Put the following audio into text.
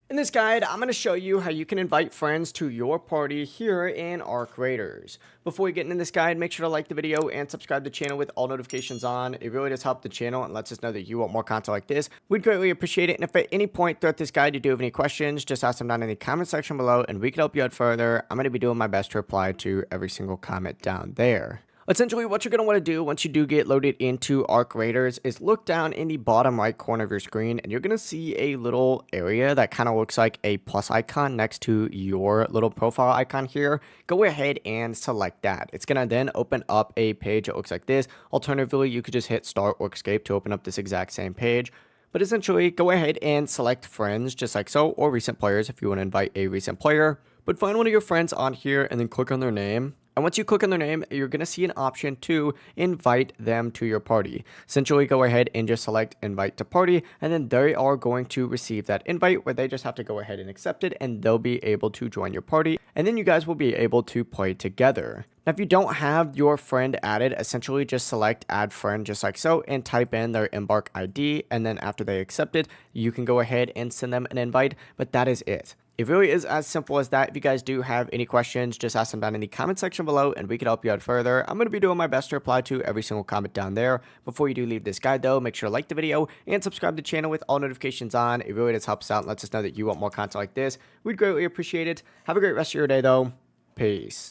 In this guide, I'm going to show you how you can invite friends to your party here in Arc Raiders. Before we get into this guide, make sure to like the video and subscribe to the channel with all notifications on. It really does help the channel and lets us know that you want more content like this. We'd greatly appreciate it. And if at any point throughout this guide you do have any questions, just ask them down in the comment section below and we can help you out further. I'm going to be doing my best to reply to every single comment down there. Essentially, what you're going to want to do once you do get loaded into Arc Raiders is look down in the bottom right corner of your screen and you're going to see a little area that kind of looks like a plus icon next to your little profile icon here. Go ahead and select that. It's going to then open up a page that looks like this. Alternatively, you could just hit start or escape to open up this exact same page. But essentially, go ahead and select friends just like so, or recent players if you want to invite a recent player. But find one of your friends on here and then click on their name. And once you click on their name, you're going to see an option to invite them to your party. Essentially, go ahead and just select invite to party, and then they are going to receive that invite where they just have to go ahead and accept it, and they'll be able to join your party, and then you guys will be able to play together. Now, if you don't have your friend added, essentially just select add friend just like so and type in their Embark ID, and then after they accept it, you can go ahead and send them an invite, but that is it. It really is as simple as that. If you guys do have any questions, just ask them down in the comment section below and we can help you out further. I'm going to be doing my best to reply to every single comment down there. Before you do leave this guide though, make sure to like the video and subscribe to the channel with all notifications on. It really does help us out and lets us know that you want more content like this. We'd greatly appreciate it. Have a great rest of your day though. Peace.